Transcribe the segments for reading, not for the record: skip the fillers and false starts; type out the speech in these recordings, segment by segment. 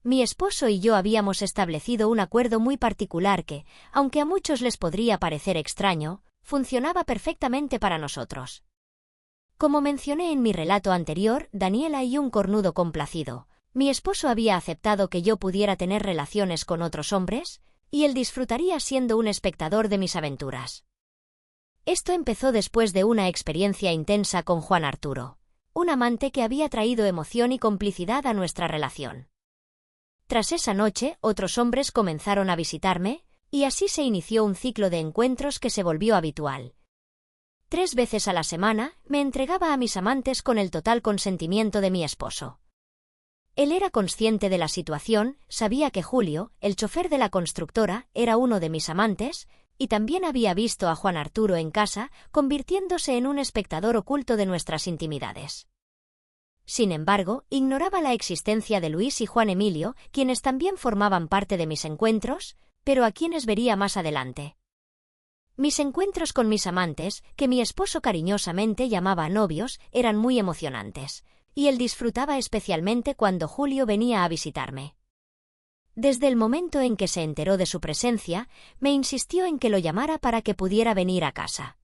Mi esposo y yo habíamos establecido un acuerdo muy particular que, aunque a muchos les podría parecer extraño, funcionaba perfectamente para nosotros. Como mencioné en mi relato anterior, Daniela y un cornudo complacido, mi esposo había aceptado que yo pudiera tener relaciones con otros hombres, y él disfrutaría siendo un espectador de mis aventuras. Esto empezó después de una experiencia intensa con Juan Arturo, un amante que había traído emoción y complicidad a nuestra relación. Tras esa noche, otros hombres comenzaron a visitarme, y así se inició un ciclo de encuentros que se volvió habitual. 3 veces a la semana, me entregaba a mis amantes con el total consentimiento de mi esposo. Él era consciente de la situación, sabía que Julio, el chofer de la constructora, era uno de mis amantes, y también había visto a Juan Arturo en casa, convirtiéndose en un espectador oculto de nuestras intimidades. Sin embargo, ignoraba la existencia de Luis y Juan Emilio, quienes también formaban parte de mis encuentros, pero a quienes vería más adelante. Mis encuentros con mis amantes, que mi esposo cariñosamente llamaba novios, eran muy emocionantes, y él disfrutaba especialmente cuando Julio venía a visitarme. Desde el momento en que se enteró de su presencia, me insistió en que lo llamara para que pudiera venir a casa.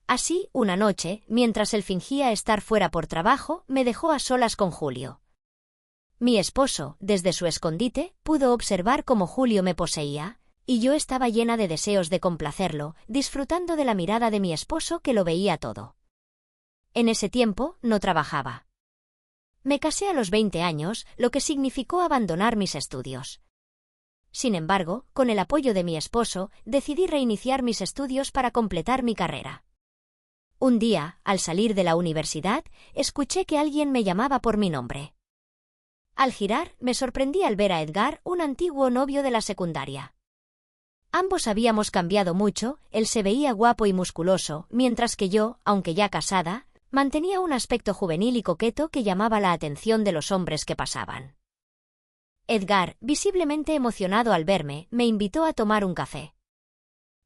Así, una noche, mientras él fingía estar fuera por trabajo, me dejó a solas con Julio. Mi esposo, desde su escondite, pudo observar cómo Julio me poseía, y yo estaba llena de deseos de complacerlo, disfrutando de la mirada de mi esposo que lo veía todo. En ese tiempo, no trabajaba. Me casé a los 20 años, lo que significó abandonar mis estudios. Sin embargo, con el apoyo de mi esposo, decidí reiniciar mis estudios para completar mi carrera. Un día, al salir de la universidad, escuché que alguien me llamaba por mi nombre. Al girar, me sorprendí al ver a Edgar, un antiguo novio de la secundaria. Ambos habíamos cambiado mucho, él se veía guapo y musculoso, mientras que yo, aunque ya casada, mantenía un aspecto juvenil y coqueto que llamaba la atención de los hombres que pasaban. Edgar, visiblemente emocionado al verme, me invitó a tomar un café.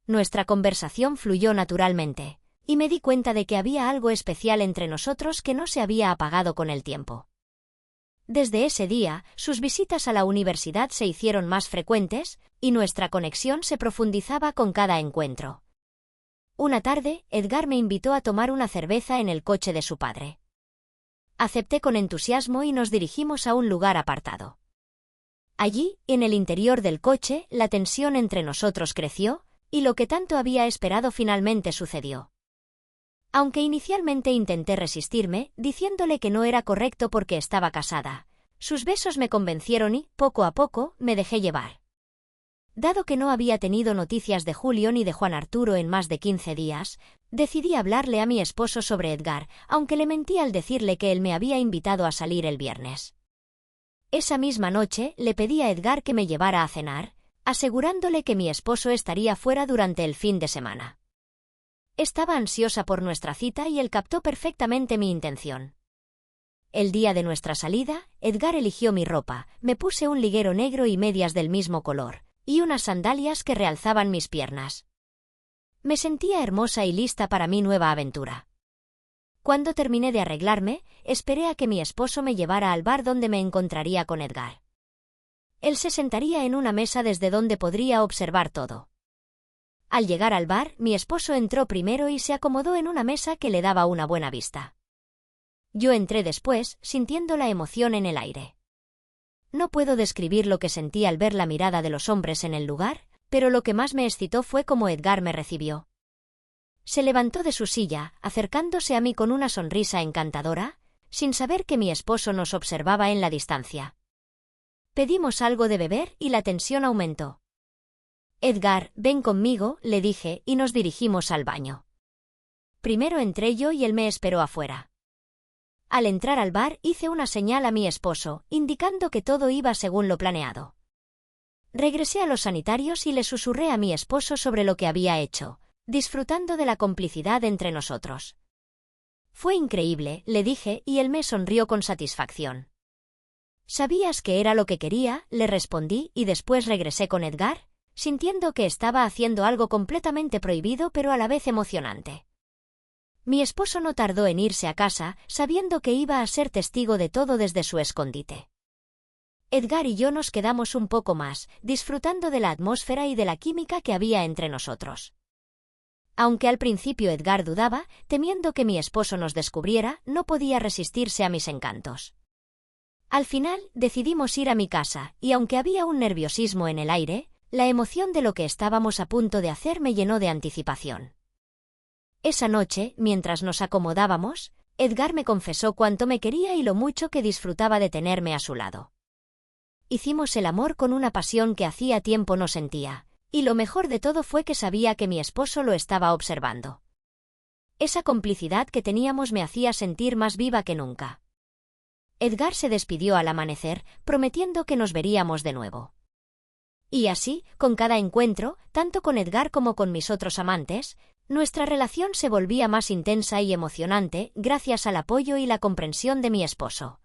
Nuestra conversación fluyó naturalmente, y me di cuenta de que había algo especial entre nosotros que no se había apagado con el tiempo. Desde ese día, sus visitas a la universidad se hicieron más frecuentes, y nuestra conexión se profundizaba con cada encuentro. Una tarde, Edgar me invitó a tomar una cerveza en el coche de su padre. Acepté con entusiasmo y nos dirigimos a un lugar apartado. Allí, en el interior del coche, la tensión entre nosotros creció, y lo que tanto había esperado finalmente sucedió. Aunque inicialmente intenté resistirme, diciéndole que no era correcto porque estaba casada, sus besos me convencieron y, poco a poco, me dejé llevar. Dado que no había tenido noticias de Julio ni de Juan Arturo en más de 15 días, decidí hablarle a mi esposo sobre Edgar, aunque le mentí al decirle que él me había invitado a salir el viernes. Esa misma noche, le pedí a Edgar que me llevara a cenar, asegurándole que mi esposo estaría fuera durante el fin de semana. Estaba ansiosa por nuestra cita y él captó perfectamente mi intención. El día de nuestra salida, Edgar eligió mi ropa, me puse un liguero negro y medias del mismo color, y unas sandalias que realzaban mis piernas. Me sentía hermosa y lista para mi nueva aventura. Cuando terminé de arreglarme, esperé a que mi esposo me llevara al bar donde me encontraría con Edgar. Él se sentaría en una mesa desde donde podría observar todo. Al llegar al bar, mi esposo entró primero y se acomodó en una mesa que le daba una buena vista. Yo entré después, sintiendo la emoción en el aire. No puedo describir lo que sentí al ver la mirada de los hombres en el lugar, pero lo que más me excitó fue cómo Edgar me recibió. Se levantó de su silla, acercándose a mí con una sonrisa encantadora, sin saber que mi esposo nos observaba en la distancia. Pedimos algo de beber y la tensión aumentó. Edgar, ven conmigo, le dije, y nos dirigimos al baño. Primero entré yo y él me esperó afuera. Al entrar al bar hice una señal a mi esposo, indicando que todo iba según lo planeado. Regresé a los sanitarios y le susurré a mi esposo sobre lo que había hecho, disfrutando de la complicidad entre nosotros. Fue increíble, le dije, y él me sonrió con satisfacción. ¿Sabías que era lo que quería?, le respondí, y después regresé con Edgar, sintiendo que estaba haciendo algo completamente prohibido pero a la vez emocionante. Mi esposo no tardó en irse a casa, sabiendo que iba a ser testigo de todo desde su escondite. Edgar y yo nos quedamos un poco más, disfrutando de la atmósfera y de la química que había entre nosotros. Aunque al principio Edgar dudaba, temiendo que mi esposo nos descubriera, no podía resistirse a mis encantos. Al final, decidimos ir a mi casa, y aunque había un nerviosismo en el aire, la emoción de lo que estábamos a punto de hacer me llenó de anticipación. Esa noche, mientras nos acomodábamos, Edgar me confesó cuánto me quería y lo mucho que disfrutaba de tenerme a su lado. Hicimos el amor con una pasión que hacía tiempo no sentía, y lo mejor de todo fue que sabía que mi esposo lo estaba observando. Esa complicidad que teníamos me hacía sentir más viva que nunca. Edgar se despidió al amanecer, prometiendo que nos veríamos de nuevo. Y así, con cada encuentro, tanto con Edgar como con mis otros amantes, nuestra relación se volvía más intensa y emocionante gracias al apoyo y la comprensión de mi esposo.